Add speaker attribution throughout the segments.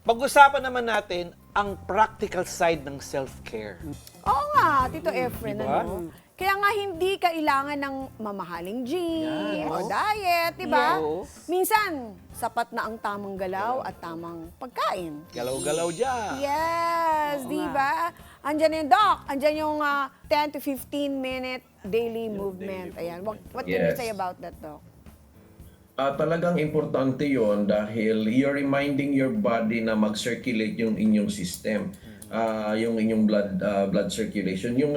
Speaker 1: Pag-usapan naman natin ang practical side ng self-care.
Speaker 2: Oo nga, Tito Efren,
Speaker 1: Diba?
Speaker 2: ano? Kaya nga hindi kailangan ng mamahaling gym
Speaker 1: Yes.
Speaker 2: o diet, di ba?
Speaker 1: Yes.
Speaker 2: Minsan, sapat na ang tamang galaw at tamang pagkain.
Speaker 1: Galaw-galaw dyan.
Speaker 2: Yes, di ba? Andyan yung doc, andyan yung 10 to 15 minute daily movement. Ayan, what can you
Speaker 3: Yes.
Speaker 2: say about that, doc?
Speaker 3: Talagang importante yon dahil you're reminding your body na mag-circulate yung inyong system. Yung inyong blood circulation. Yung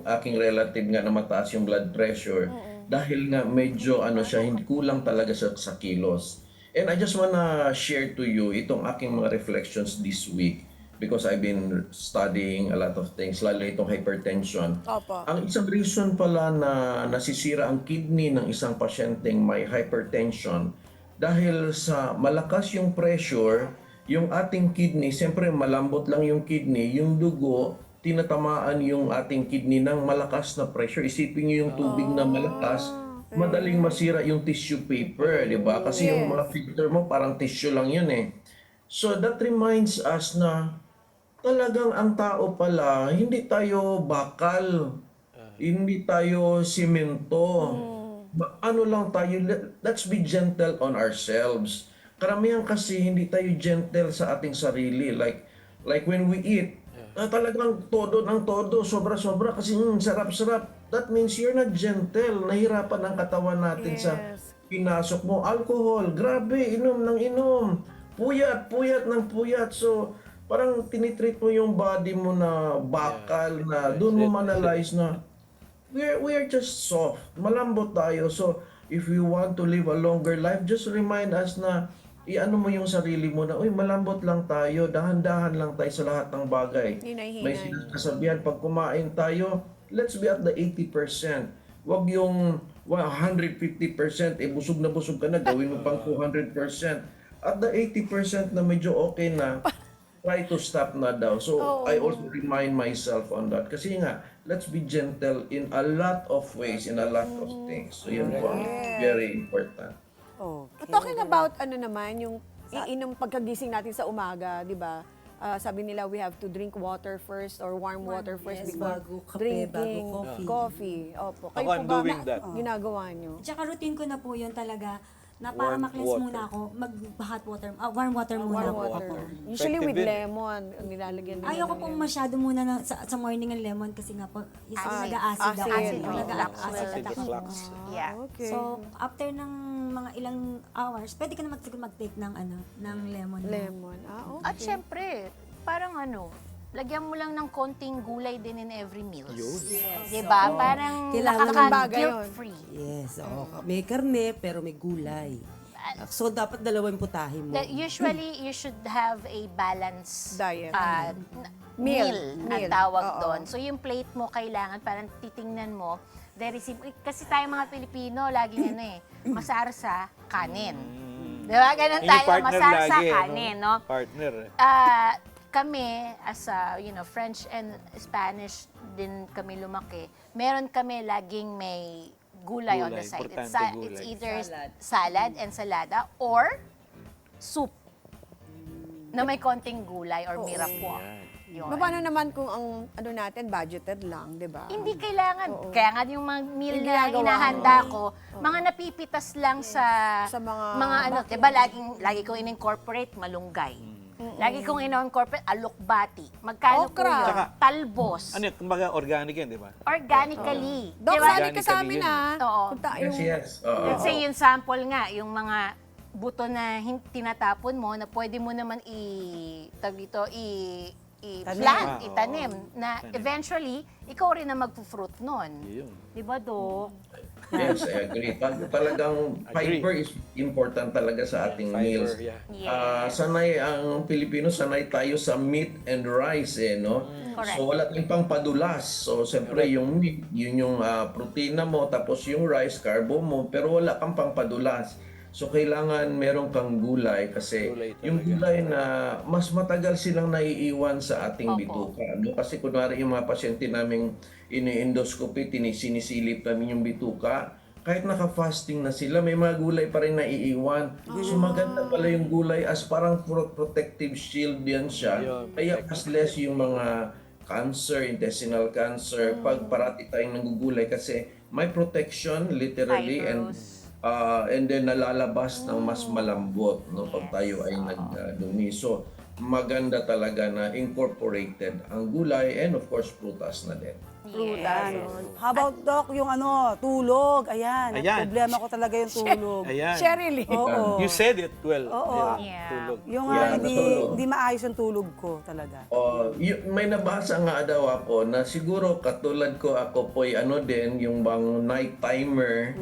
Speaker 3: aking relative nga na mataas yung blood pressure dahil nga medyo siya hindi kulang talaga sa kilos. And I just wanna share to you itong aking mga reflections this week because I've been studying a lot of things, lalo itong hypertension.
Speaker 2: Opo.
Speaker 3: Ang isang reason pala na nasisira ang kidney ng isang pasyenteng may hypertension dahil sa malakas yung pressure, yung ating kidney, siyempre malambot lang yung kidney, yung dugo, tinatamaan yung ating kidney ng malakas na pressure. Isipin niyo yung tubig na malakas, madaling masira yung tissue paper, di ba? Kasi yung mga filter mo parang tissue lang yun eh. So that reminds us na talagang ang tao pala, hindi tayo bakal, hindi tayo simento. Ano lang tayo, let's be gentle on ourselves. Karamihan kasi hindi tayo gentle sa ating sarili. Like when we eat, talagang todo ng todo, sobra-sobra kasi sarap-sarap. That means you're not gentle. Nahirapan ang katawan natin sa pinasok mo. Alcohol, grabe, inom ng inom. Puyat ng puyat. So, parang tinitreat mo yung body mo na bakal na doon mo manalize na we are just soft. Malambot tayo. So, if you want to live a longer life, just remind us na i-ano mo yung sarili mo na, uy, malambot lang tayo, dahan-dahan lang tayo sa lahat ng bagay.
Speaker 2: Hinay-hinay.
Speaker 3: May sinasabihan, pag kumain tayo, let's be at the 80%. Huwag yung 150%, busog na busog ka na, gawin mo pang 200%. At the 80% na medyo okay na, try to stop na daw. So, I also remind myself on that. Kasi nga, let's be gentle in a lot of ways, in a lot of things. So, yun po, very important.
Speaker 2: Talking about ano naman, yung iinom pagkagising natin sa umaga, di ba? Sabi nila we have to drink water first or warm water first
Speaker 4: yes,
Speaker 2: before
Speaker 4: bago kape,
Speaker 2: drinking
Speaker 4: bago
Speaker 2: coffee. Opo.
Speaker 1: Ako, I'm doing that.
Speaker 2: Ginagawa nyo?
Speaker 4: Tsaka routine ko na po yun talaga na para
Speaker 1: Warm
Speaker 4: ma-cleanse
Speaker 1: water.
Speaker 4: muna ako, mag-hot water, warm water muna
Speaker 2: Warm
Speaker 4: po
Speaker 2: water.
Speaker 4: ako.
Speaker 2: Usually with
Speaker 1: Effective din.
Speaker 2: lemon, ang nilalagyan nila.
Speaker 4: Ayoko
Speaker 2: ng
Speaker 4: pong
Speaker 2: lemon.
Speaker 4: masyado muna sa morning ng lemon kasi nga po is nag-acid ako.
Speaker 2: acid.
Speaker 4: Nag-acid
Speaker 1: Acid
Speaker 4: attack
Speaker 1: reflux.
Speaker 4: ako.
Speaker 5: Yeah.
Speaker 2: Okay.
Speaker 4: So, after ng mga ilang hours, pwede ka na mag-take ng ng lemon.
Speaker 2: lemon. Okay.
Speaker 5: At syempre, parang lagyan mo lang ng konting gulay din in every meal. Diba? Parang
Speaker 4: Kailangan
Speaker 2: ng bagay yun.
Speaker 5: guilt-free.
Speaker 6: Yes, oo. May karne pero may gulay. So, dapat dalawang putahe mo.
Speaker 5: Usually, you should have a balanced
Speaker 2: Diet.
Speaker 5: meal ang
Speaker 2: Meal.
Speaker 5: tawag
Speaker 2: Oo.
Speaker 5: doon. So, yung plate mo kailangan, parang titingnan mo, very simple. Kasi tayo mga Pilipino, laging masarsa, kanin. Diba? Ganun
Speaker 1: Yung
Speaker 5: tayo,
Speaker 1: partner
Speaker 5: masarsa,
Speaker 1: lagi,
Speaker 5: kanin, no?
Speaker 1: Partner.
Speaker 5: Kami, as French and Spanish din kami lumaki, meron kami laging may gulay on the
Speaker 1: Gulay,
Speaker 5: side.
Speaker 1: importante
Speaker 5: It's
Speaker 1: gulay.
Speaker 5: either salad, ensalada, or soup na may konting gulay or mirepoix. Yun.
Speaker 2: Paano naman kung ang natin budgeted lang, di ba?
Speaker 5: Hindi kailangan. Kaya nga yung mga meal
Speaker 2: Yung
Speaker 5: na
Speaker 2: ginagawa
Speaker 5: inahanda ko, mga napipitas lang sa
Speaker 2: Sa mga
Speaker 5: diba, lagi kong in-incorporate malunggay. Lagi kong in-incorporate alokbati. Magkano po
Speaker 2: Okra.
Speaker 5: yun?
Speaker 1: Tsaka,
Speaker 5: Talbos.
Speaker 1: Kumbaga organic yan, di ba?
Speaker 5: Organically.
Speaker 2: Dok,
Speaker 5: Diba?
Speaker 2: sali ka sa amin,
Speaker 1: Organically
Speaker 2: ha?
Speaker 5: Oo.
Speaker 2: Punta
Speaker 3: Yes, yes.
Speaker 5: Let's say yung sample nga, yung mga buto na tinatapon mo na pwede mo naman i-plant, itanim, na eventually, ikaw rin na magpo-fruit nun.
Speaker 1: Yun.
Speaker 5: Di ba, Dok?
Speaker 3: Yes, I agree. Talagang fiber is important talaga sa ating meals.
Speaker 1: Fiber, yeah.
Speaker 5: Yes.
Speaker 3: Sanay ang Pilipino, sanay tayo sa meat and rice no?
Speaker 5: Correct.
Speaker 3: So wala tayong pang padulas. So siyempre yung meat, yun yung protina mo, tapos yung rice, carbo mo, pero wala kang pang padulas. So kailangan meron kang gulay kasi
Speaker 1: Gulay talaga.
Speaker 3: yung gulay na mas matagal silang naiiwan sa ating
Speaker 5: Opo.
Speaker 3: bituka. No? Kasi kunwari yung mga pasyente naming ini-endoscopy, sinisilip namin yung bituka, kahit naka-fasting na sila, may mga gulay pa rin na iiwan. So maganda pala yung gulay as parang protective shield yan siya. Kaya mas less yung mga cancer, intestinal cancer, pag parati tayong nanggugulay kasi may protection literally and then nalalabas ng mas malambot no pag tayo ay nagdumi. So maganda talaga na incorporated ang gulay and of course prutas na din.
Speaker 7: Prutas. How about, Doc, yung tulog? Ayan.
Speaker 1: Ayan.
Speaker 7: Problema ko talaga yung tulog.
Speaker 1: Ayan.
Speaker 2: Cheryl.
Speaker 7: Oo.
Speaker 1: You said it well.
Speaker 7: Oo.
Speaker 5: Yeah.
Speaker 1: Tulog.
Speaker 7: Yung
Speaker 3: Yeah,
Speaker 7: hindi,
Speaker 3: natulog.
Speaker 7: hindi maayos yung tulog ko talaga.
Speaker 3: May nabasa nga daw ako na siguro katulad ko ako po'y din, yung bang night timer.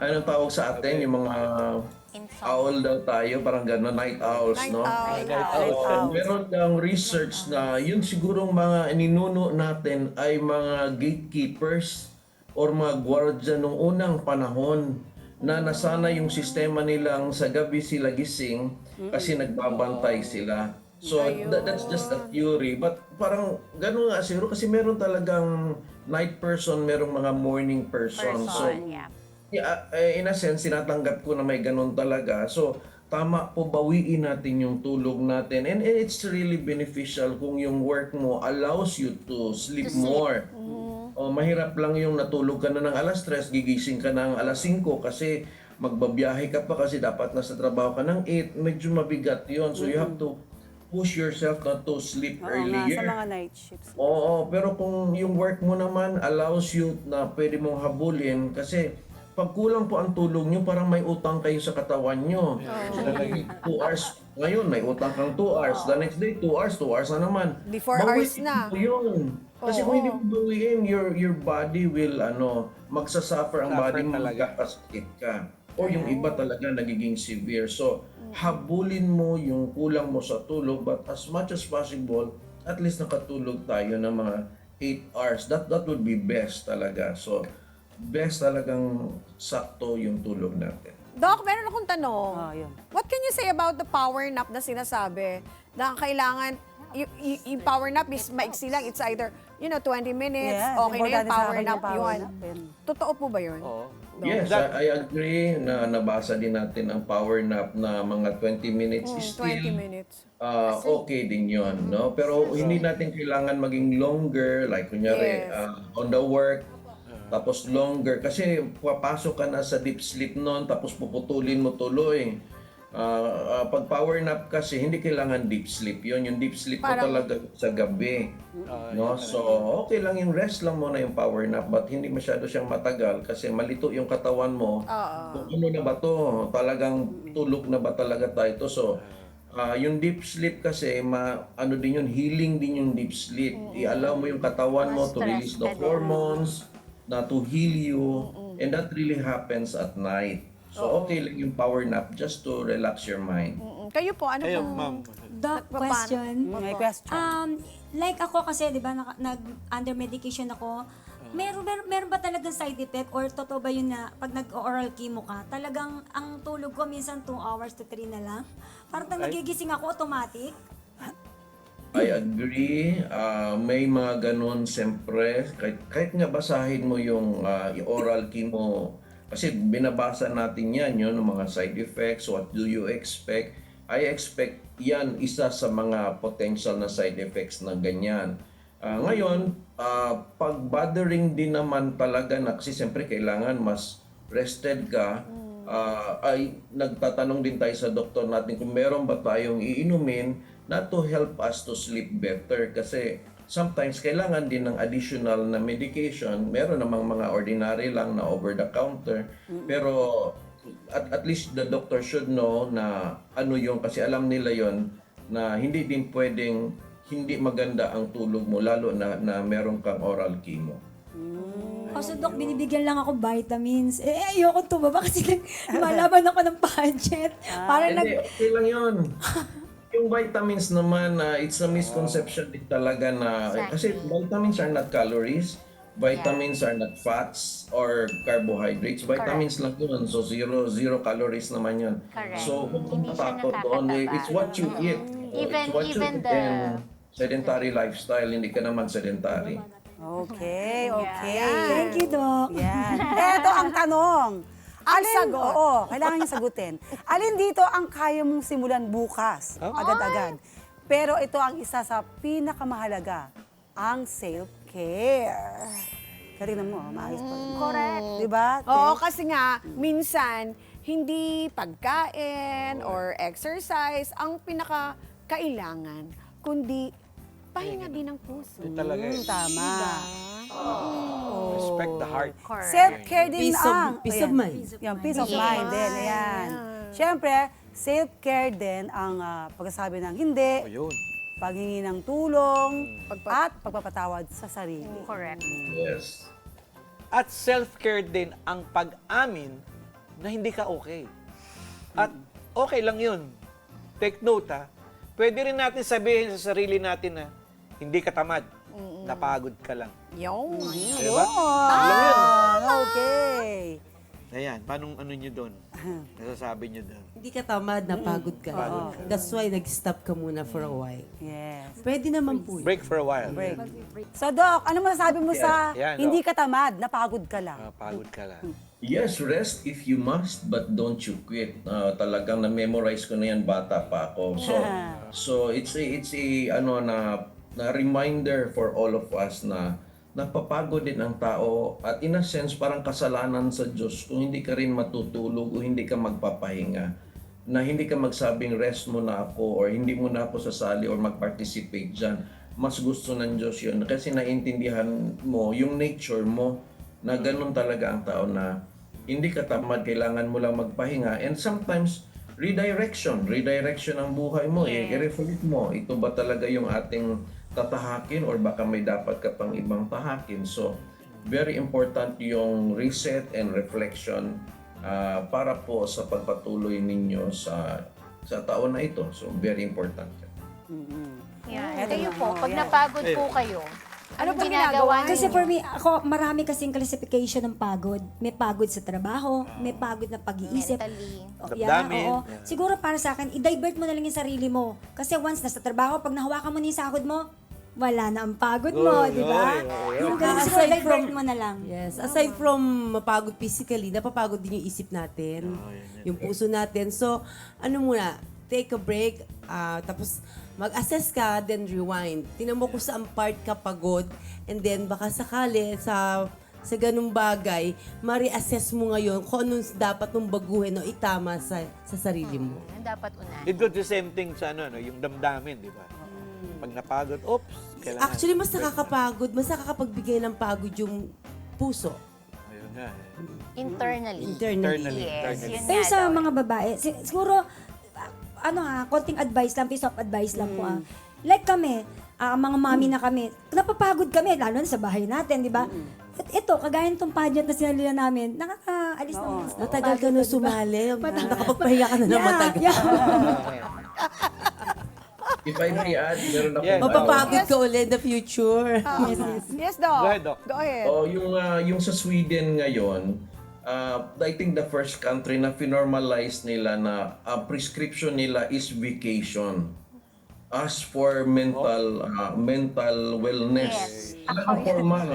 Speaker 3: Anong tawag sa atin? Yung mga owl daw tayo, parang gano'n, night owls, no? Meron daw research na yun sigurong mga ninuno natin ay mga gatekeepers or mga gwardya nung unang panahon na nasana yung sistema nilang sa gabi sila gising kasi nagbabantay sila. So that's just a theory, but parang gano'n nga siguro kasi meron talagang night person, merong mga morning person. So yeah, in a sense, sinatanggap ko na may ganun talaga. So, tama po, bawiin natin yung tulog natin. And it's really beneficial kung yung work mo allows you to sleep more. Mahirap lang yung natulog ka na ng alas 3, gigising ka ng alas 5 kasi magbabiyahe ka pa kasi dapat nasa trabaho ka ng 8. Medyo mabigat yon. So, you have to push yourself not to sleep
Speaker 7: Oo nga,
Speaker 3: earlier.
Speaker 7: sa mga night shifts.
Speaker 3: Oo, pero kung yung work mo naman allows you na pwede mong habulin kasi pag kulang po ang tulog nyo, parang may utang kayo sa katawan nyo. So, 2 hours. Ngayon, may utang kang 2 hours. The next day, 2 hours, 2 hours na naman.
Speaker 2: Di 4 hours na.
Speaker 3: Bawiin mo yun. Kasi kung hindi mo bawiin, your body will, magsasuffer ang
Speaker 1: Suffer
Speaker 3: body mo,
Speaker 1: talaga.
Speaker 3: magkakasakit ka. O yung iba talaga nagiging severe. So, habulin mo yung kulang mo sa tulog, but as much as possible, at least nakatulog tayo ng mga 8 hours. That would be best talaga. So, best talagang sakto yung tulog natin.
Speaker 2: Doc, meron akong tanong.
Speaker 7: Yun.
Speaker 2: What can you say about the power nap na sinasabi? Na kailangan, yung power nap is maiksi lang. It's either, 20 minutes,
Speaker 7: Yes,
Speaker 2: okay na yun,
Speaker 7: importante sa
Speaker 2: power
Speaker 7: akin
Speaker 2: nap
Speaker 7: yung power
Speaker 2: yun.
Speaker 7: nap din.
Speaker 2: Totoo po ba yun?
Speaker 1: Oo.
Speaker 3: Yes, I agree na nabasa din natin ang power nap na mga 20 minutes is
Speaker 2: 20
Speaker 3: still
Speaker 2: minutes.
Speaker 3: okay din yon, no? Pero hindi natin kailangan maging longer, like kunyari on the work, tapos longer kasi papasok ka na sa deep sleep noon tapos puputulin mo tuloy. Pag power nap kasi hindi kailangan deep sleep yon, yung deep sleep mo talaga sa gabi, no? So okay lang yung rest lang muna yung power nap, but hindi masyado siyang matagal kasi malito yung katawan mo. Kung ano na ba to, talagang tulog na ba talaga tayo to? So yung deep sleep kasi din yun, healing din yung deep sleep. I-allow mo yung katawan mo to release the hormones na to heal you, and that really happens at night. So okay lang yung power nap just to relax your mind.
Speaker 2: Kayo po, ano
Speaker 1: Kayo,
Speaker 2: pong...
Speaker 1: ma'am.
Speaker 4: Doc,
Speaker 2: Paano?
Speaker 4: question.
Speaker 7: May question.
Speaker 4: Like ako kasi, di ba, under medication ako, meron ba talagang side effect or totoo ba yun na pag nag-oral chemo ka, talagang ang tulog ko minsan 2 hours to 3 na lang? Parang nagigising ako automatic.
Speaker 3: I agree. May mga ganun siyempre. Kahit nga basahin mo yung oral chemo, kasi binabasa natin yan, yun, mga side effects, what do you expect? I expect yan isa sa mga potential na side effects na ganyan. Ngayon, pag bothering din naman talaga na kasi siyempre kailangan mas rested ka, ay nagtatanong din tayo sa doktor natin kung meron ba tayong iinumin na to help us to sleep better kasi sometimes kailangan din ng additional na medication. Meron namang mga ordinary lang na over the counter, pero at least the doctor should know na ano yung kasi alam nila yon na hindi din pwedeng hindi maganda ang tulog mo lalo na meron kang oral chemo.
Speaker 4: So, Doc, binibigyan lang ako vitamins. Ayoko tumaba kasi lumalaban ako ng budget. Parang
Speaker 3: Hindi, okay lang yun. Yung vitamins naman, it's a misconception din talaga na, kasi vitamins are not calories, vitamins are not fats or carbohydrates, vitamins lang yun, so zero calories naman yun.
Speaker 5: Correct.
Speaker 3: So, kung
Speaker 5: Hindi siya
Speaker 3: takot doon,
Speaker 5: nakakataba.
Speaker 3: it's what you eat.
Speaker 5: Even
Speaker 3: It's what you
Speaker 5: even
Speaker 3: eat and sedentary lifestyle, hindi ka naman sedentary.
Speaker 7: Okay, okay.
Speaker 4: Thank you, Doc.
Speaker 7: Yan. Eto ang tanong.
Speaker 2: Ang sagot.
Speaker 7: Oo, kailangan niya sagutin. Alin dito ang kaya mong simulan bukas, agad-agad? Pero ito ang isa sa pinakamahalaga, ang self-care. Karin mo, maayos pa rin.
Speaker 5: Correct.
Speaker 7: Diba?
Speaker 2: Oo, kasi nga, minsan, hindi pagkain or exercise ang pinaka-kailangan, kundi pahinga din ng puso.
Speaker 1: Yun talaga eh.
Speaker 7: Tama.
Speaker 1: Respect the heart.
Speaker 5: Correct.
Speaker 7: Self-care din
Speaker 6: Peace
Speaker 7: ang...
Speaker 6: of
Speaker 7: Ayan.
Speaker 6: mind.
Speaker 7: Yan, peace of
Speaker 5: Yes.
Speaker 7: mind din. Ayan. Siyempre, self-care din ang pagkasabi ng hindi,
Speaker 1: Ayun.
Speaker 7: paghingi ng tulong, at pagpapatawad sa sarili.
Speaker 5: Correct.
Speaker 3: Yes.
Speaker 1: At self-care din ang pag-amin na hindi ka okay. At okay lang yun. Take note ha. Pwede rin natin sabihin sa sarili natin na hindi ka tamad. Napagod ka lang.
Speaker 2: Yung.
Speaker 1: Diba? Yun lang yun.
Speaker 7: Okay.
Speaker 1: Ayan, paano ano nyo doon? Nasasabi nyo doon.
Speaker 6: Hindi ka tamad, napagod ka. That's why nag-stop ka muna for a while.
Speaker 7: Yes.
Speaker 6: Pwede naman po yun.
Speaker 1: Break for a while.
Speaker 7: Break. So, Doc, ano masasabi mo sa
Speaker 1: Yan,
Speaker 7: hindi
Speaker 1: Doc.
Speaker 7: ka tamad, napagod ka lang?
Speaker 1: Pagod ka lang.
Speaker 3: Yes, rest if you must, but don't you quit. Talagang na-memorize ko na yan bata pa ako. So it's a ano na reminder for all of us na napapagod din ang tao at in a sense parang kasalanan sa Diyos kung hindi ka rin matutulog o hindi ka magpapahinga. Na hindi ka magsabing rest mo na ako or hindi mo na ako sasali or mag-participate dyan. Mas gusto ng Diyos yun kasi naintindihan mo yung nature mo na ganun talaga ang tao na hindi ka tamad, kailangan mo lang magpahinga. And sometimes, redirection ang buhay mo. I-reflect mo, ito ba talaga yung ating tatahakin or baka may dapat ka pang ibang tahakin. So, very important yung reset and reflection para po sa pagpatuloy ninyo sa taon na ito. So, very important.
Speaker 5: Yan.
Speaker 7: Eto
Speaker 5: Kayo
Speaker 7: na,
Speaker 5: po,
Speaker 7: ano,
Speaker 5: pag
Speaker 7: yan.
Speaker 5: napagod po kayo,
Speaker 2: Ano
Speaker 5: anong
Speaker 2: pong ginagawa
Speaker 5: ginagawa
Speaker 4: Kasi
Speaker 5: niyo?
Speaker 4: for me, ako, marami kasing classification ng pagod. May pagod sa trabaho, may pagod na pag-iisip.
Speaker 5: Mentally.
Speaker 1: Damdamin.
Speaker 4: Oo. Siguro para sa akin, i-divert mo na lang yung sarili mo. Kasi once nasa trabaho, pag nahawakan mo na yung sahod mo, wala na ang pagod mo, di ba? Yung ganun, siguro
Speaker 6: Aside
Speaker 4: divert
Speaker 6: from-
Speaker 4: mo na lang.
Speaker 6: Yes. Aside from mapagod physically, napapagod din yung isip natin, yung puso natin. So, ano muna, take a break, tapos mag-assess ka, then rewind. Tingnan mo kung saan part ka pagod, and then baka sakali sa ganung bagay, ma-reassess mo ngayon kung anong dapat mong baguhin o itama sa sarili mo.
Speaker 5: Yan dapat unahin.
Speaker 1: It goes the same thing sa yung damdamin, di ba? Pag napagod, oops, kailangan.
Speaker 6: Actually, mas nakakapagod, mas nakakapagbigay ng pagod yung puso.
Speaker 1: Ayun nga.
Speaker 5: Internally.
Speaker 6: Internally.
Speaker 5: Yes,
Speaker 1: Internally.
Speaker 5: yun
Speaker 4: Pero
Speaker 5: nga
Speaker 4: sa
Speaker 5: daw.
Speaker 4: mga babae, siguro, konting advice lang, piece of advice lang po. Like kami, mga mami na kami, napapagod kami, lalo na sa bahay natin, di ba? At ito, kagaya nitong pageant na sinalila namin, nakakaalis ng
Speaker 6: Matagal ka na sumali, nakapagpahinga ka na ng matagal.
Speaker 3: If I may add, meron ako
Speaker 1: Yes.
Speaker 6: Mapapagod ka ulit in the future.
Speaker 2: Yes, Doc.
Speaker 1: Go ahead, Doc.
Speaker 2: Go ahead.
Speaker 3: Yung sa Sweden ngayon, I think the first country na finormalize nila na prescription nila is vacation. As for mental wellness. Talagang formal.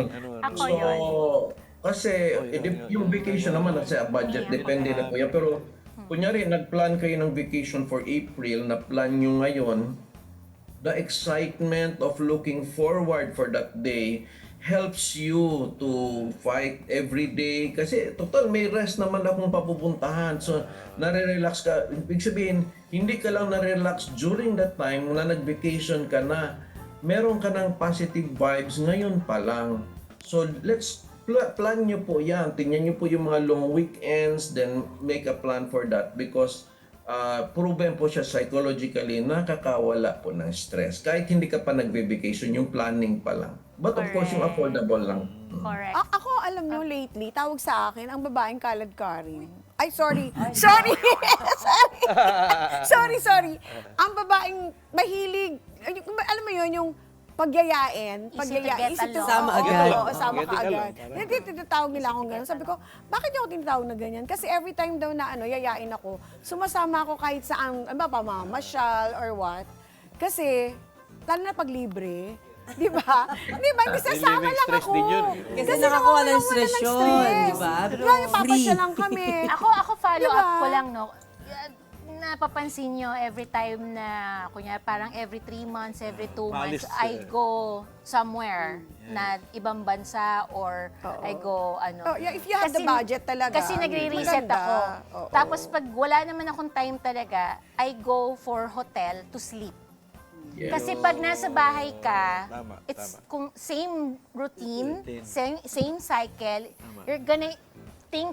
Speaker 5: Ako
Speaker 3: So,
Speaker 5: yun.
Speaker 3: kasi yung vacation naman sa budget, depende na po yan. Pero kunyari, nag-plan kayo ng vacation for April, na plan nyo ngayon, the excitement of looking forward for that day helps you to fight every day. Kasi total may rest naman akong papupuntahan. So, nare-relax ka. Ibig sabihin, hindi ka lang nare-relax during that time na nag-vacation ka na. Meron ka ng positive vibes ngayon pa lang. So, let's plan nyo po yan. Tingnan nyo po yung mga long weekends, then make a plan for that because proven po siya psychologically nakakawala po ng stress. Kahit hindi ka pa nagbe-vacation, yung planning pa lang. But of course, yung affordable lang.
Speaker 5: Correct.
Speaker 2: Ako, alam nyo, lately, tawag sa akin, ang babaeng kalad-karin. Ay, sorry. Sorry. sorry. Ang babaeng mahilig, alam mo yun, yung pagyayain.
Speaker 5: Easy to get along.
Speaker 6: Sama agad.
Speaker 2: Oo, sama ka
Speaker 1: Getting
Speaker 2: agad. Tinatawag nila akong gano'n. Sabi ko, bakit niyo ako tinatawag na ganyan? Kasi every time daw na yayain ako, sumasama ako kahit saan, pamamasyal or what. Kasi, lalo na pag libre, Di ba? Di ba? Hindi sasama
Speaker 1: Relieving
Speaker 2: lang
Speaker 1: stress
Speaker 2: ako.
Speaker 1: din yun.
Speaker 6: Kasi nakakawa ng stress yun, di ba?
Speaker 2: Lagi papasya lang kami.
Speaker 5: Ako follow
Speaker 2: Diba?
Speaker 5: up ko lang, no? Napapansin nyo, every time na, kunya parang every 3 months, every 2 months,
Speaker 1: Maalis,
Speaker 5: I go somewhere na ibang bansa or I go,
Speaker 2: Oh, yeah, if you have the budget talaga,
Speaker 5: Kasi nagre-reset
Speaker 2: maganda.
Speaker 5: ako.
Speaker 2: Oo.
Speaker 5: Tapos pag wala naman akong time talaga, I go for hotel to sleep.
Speaker 3: Yes.
Speaker 5: Kasi pag nasa bahay ka,
Speaker 1: Tama,
Speaker 5: it's
Speaker 1: tama.
Speaker 5: kung same routine,
Speaker 1: Routine.
Speaker 5: same cycle, you're gonna think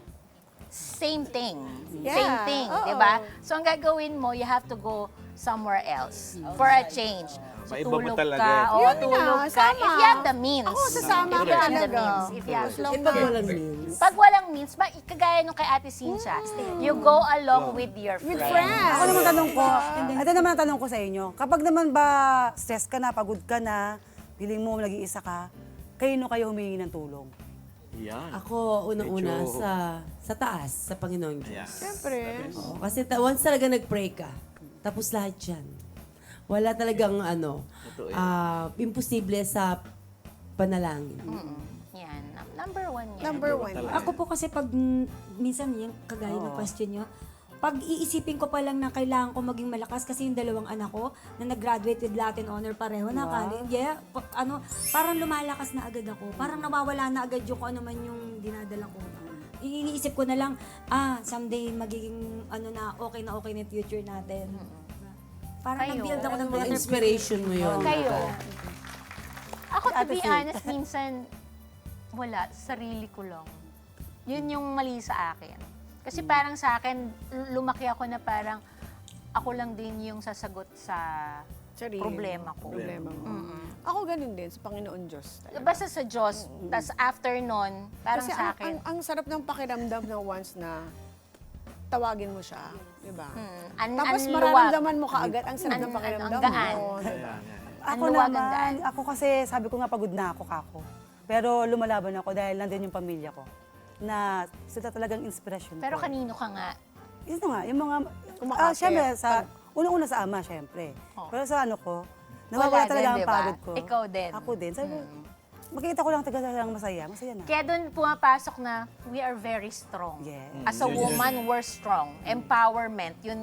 Speaker 5: same thing.
Speaker 2: Yeah,
Speaker 5: Same thing,
Speaker 2: oo.
Speaker 5: 'di ba? So ang gagawin mo, you have to go somewhere else for a change. So
Speaker 1: Maiba mo
Speaker 5: tulog
Speaker 1: talaga.
Speaker 5: ka,
Speaker 2: Yun
Speaker 5: tulog
Speaker 2: na,
Speaker 5: ka.
Speaker 2: sama.
Speaker 5: If you have the means.
Speaker 2: Ako, sasama
Speaker 5: if
Speaker 2: ako
Speaker 5: you have the
Speaker 2: talaga.
Speaker 5: means. If you have
Speaker 6: Eh, pag walang means.
Speaker 5: Pag walang means, kagaya nung kay Ate Cynthia, you go along with your
Speaker 2: With
Speaker 5: friends.
Speaker 2: friends.
Speaker 7: Ako naman tanong ko, ito naman ang tanong ko sa inyo. Kapag naman ba stress ka na, pagod ka na, feeling mo nag-iisa ka, kayo humingi ng tulong?
Speaker 1: Yan.
Speaker 6: Ako, unang-una,
Speaker 1: Medyo-
Speaker 6: sa taas, sa Panginoong Diyos.
Speaker 2: Siyempre.
Speaker 6: Oo, kasi once talaga nag-pray ka, tapos lahat yan. Wala talagang imposible sa panalangin.
Speaker 5: Yan. Number 1 yan.
Speaker 2: Number 1.
Speaker 4: Ako po kasi pag minsan yung kagaya ng question nyo, pag iisipin ko pa lang na kailangan ko maging malakas kasi yung dalawang anak ko na nag-graduate with Latin honor pareho na parang lumalakas na agad ako. Parang nawawala na agad yung kung ano man yung dinadala ko. Iniisip ko na lang, someday magiging okay na yung future natin. Parang
Speaker 5: Kayo,
Speaker 4: nag-build ako ng
Speaker 6: Ano
Speaker 4: mga
Speaker 6: inspiration mo yun?
Speaker 5: Kayo. Ako, to
Speaker 7: Ate
Speaker 5: be
Speaker 7: Sil.
Speaker 5: honest, minsan, wala. Sarili ko lang. Yun yung mali sa akin. Kasi parang sa akin, lumaki ako na parang ako lang din yung sasagot sa
Speaker 2: Sarili.
Speaker 5: problema ko.
Speaker 2: Problema mo. Ako ganun din, sa Panginoon Diyos.
Speaker 5: Basta sa Diyos, tas after nun, parang
Speaker 2: Kasi
Speaker 5: sa akin,
Speaker 2: ang sarap ng pakiramdam na once na tawagin mo siya, di ba? Tapos
Speaker 5: ang
Speaker 2: mararamdaman mo kaagad ang sarap ng
Speaker 5: Ang-
Speaker 2: pakiramdam
Speaker 5: ang gaan.
Speaker 2: mo. di ba?
Speaker 7: Ako
Speaker 5: luwag ang
Speaker 7: naman,
Speaker 5: daan.
Speaker 7: ako kasi sabi ko nga pagod na ako kako. Pero lumalaban ako dahil nandun yung pamilya ko. Na sila talagang inspirasyon
Speaker 5: pero
Speaker 7: ko.
Speaker 5: kanino ka nga?
Speaker 7: Ito nga, yung mga,
Speaker 2: Kumakapit.
Speaker 7: syempre, unang-una sa ama, syempre.
Speaker 5: Oh.
Speaker 7: Pero sa ano ko,
Speaker 5: Wala
Speaker 7: nawawala
Speaker 5: din,
Speaker 7: talaga ang
Speaker 5: di ba?
Speaker 7: pagod ko.
Speaker 5: Ikaw din.
Speaker 7: Ako din. Sabi, makikita ko lang talagang masaya na.
Speaker 5: Kaya doon pumapasok na we are very strong.
Speaker 7: Yes.
Speaker 5: As a woman, we're strong. Empowerment, yun.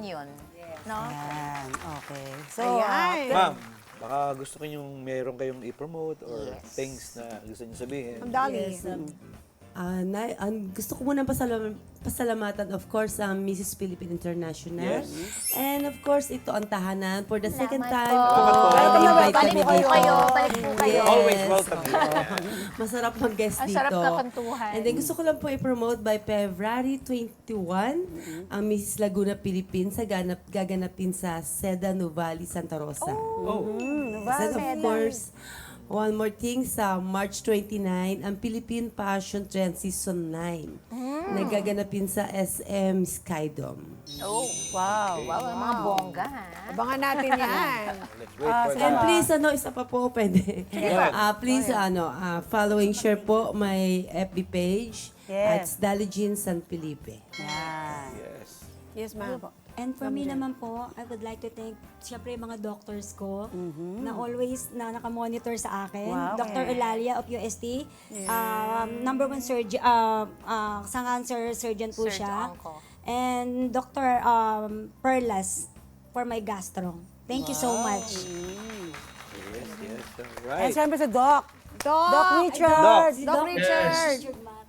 Speaker 5: No?
Speaker 7: Yan, okay. So,
Speaker 2: Ayan.
Speaker 1: Ma'am, baka gusto ko yung meron kayong i-promote or things na gusto niyo sabihin.
Speaker 2: Ang dami.
Speaker 6: Gusto ko muna pasalamatan, of course, ang Mrs. Philippine International.
Speaker 1: Yes.
Speaker 6: And of course, ito ang tahanan for the second
Speaker 5: Salamat
Speaker 6: time.
Speaker 5: po.
Speaker 6: Na-invite
Speaker 5: Balik
Speaker 6: kami
Speaker 5: po
Speaker 6: dito.
Speaker 5: kayo. Balik po kayo.
Speaker 1: Always welcome.
Speaker 6: Masarap mag-guest
Speaker 5: Ang
Speaker 6: dito.
Speaker 5: sarap kakantuhan.
Speaker 6: And then gusto ko lang po i-promote by February 21, ang Mrs. Laguna Philippines gaganapin sa Seda Nuvali, Santa Rosa.
Speaker 1: Oh.
Speaker 6: And of course, one more thing, sa March 29, ang Philippine Passion Trend Season 9. Nagaganapin sa SM Skydome.
Speaker 5: Oh,
Speaker 7: wow.
Speaker 5: wow, ang mga bongga, ha?
Speaker 2: Abangan natin yan.
Speaker 1: Let's wait for
Speaker 6: And
Speaker 1: that.
Speaker 6: please, isa pa po, pwede. Please, following, share po my FB page.
Speaker 7: Yes.
Speaker 6: At Dali Jean San Felipe.
Speaker 7: Yan.
Speaker 1: Yes.
Speaker 2: Yes, ma'am.
Speaker 4: And for me naman po, I would like to thank siyempre yung mga doctors ko na always na nakamonitor sa akin.
Speaker 7: Wow,
Speaker 4: Dr.
Speaker 7: okay.
Speaker 4: Eulalia of UST, number 1 surgeon, sa cancer surgeon po
Speaker 5: Surgeon
Speaker 4: siya.
Speaker 5: Onco.
Speaker 4: And Dr. Perlas for my gastro. Thank you so much.
Speaker 1: Yes, yes.
Speaker 7: And
Speaker 1: Alright.
Speaker 7: syempre sa Doc.
Speaker 2: Doc!
Speaker 7: Doc Richard.
Speaker 2: Doc Richard!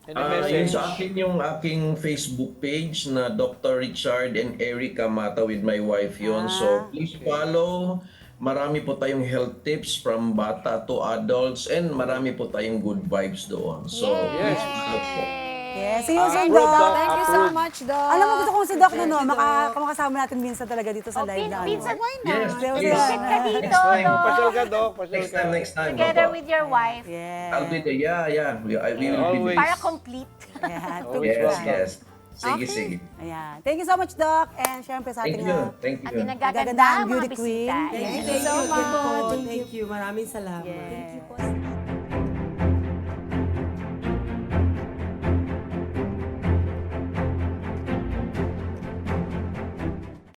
Speaker 1: Ano
Speaker 3: Yun
Speaker 1: message?
Speaker 3: sa akin yung aking Facebook page na Dr. Richard and Erica Mata with my wife yun. So please follow. Marami po tayong health tips from bata to adults and marami po tayong good vibes doon. So please follow po.
Speaker 7: Yes. See you soon,
Speaker 1: Approved,
Speaker 7: Doc.
Speaker 1: Doc.
Speaker 2: Thank you so
Speaker 1: Approved.
Speaker 2: much, Doc.
Speaker 7: Alam mo, gusto ko si Doc na makasama natin minsan talaga dito sa live na.
Speaker 5: Pinsan,
Speaker 3: Yes,
Speaker 7: Yes.
Speaker 3: please.
Speaker 5: Visit ka dito,
Speaker 3: Next time.
Speaker 5: no?
Speaker 1: Pasyal ka, Doc. Pasyal
Speaker 3: Next
Speaker 1: ka.
Speaker 3: time, next time.
Speaker 5: Together
Speaker 3: Opo.
Speaker 5: with your wife.
Speaker 7: Yes.
Speaker 3: I'll be there. Yeah. We will be
Speaker 1: Always.
Speaker 3: there.
Speaker 5: Para complete.
Speaker 7: Ayan.
Speaker 1: Always
Speaker 3: Yes,
Speaker 1: welcome.
Speaker 3: yes. Sige, sige.
Speaker 7: Ayan. Thank you so much, Doc. And syempre sa
Speaker 3: Thank
Speaker 7: ating
Speaker 3: you. Thank
Speaker 5: At
Speaker 3: you.
Speaker 5: nagaganda
Speaker 7: Nagaganda ang
Speaker 5: ang mga
Speaker 7: beauty queen.
Speaker 5: bisita.
Speaker 6: Thank you
Speaker 7: Yes.
Speaker 6: so much. Thank you. Maraming salamat.
Speaker 7: Yes.
Speaker 4: Thank you po.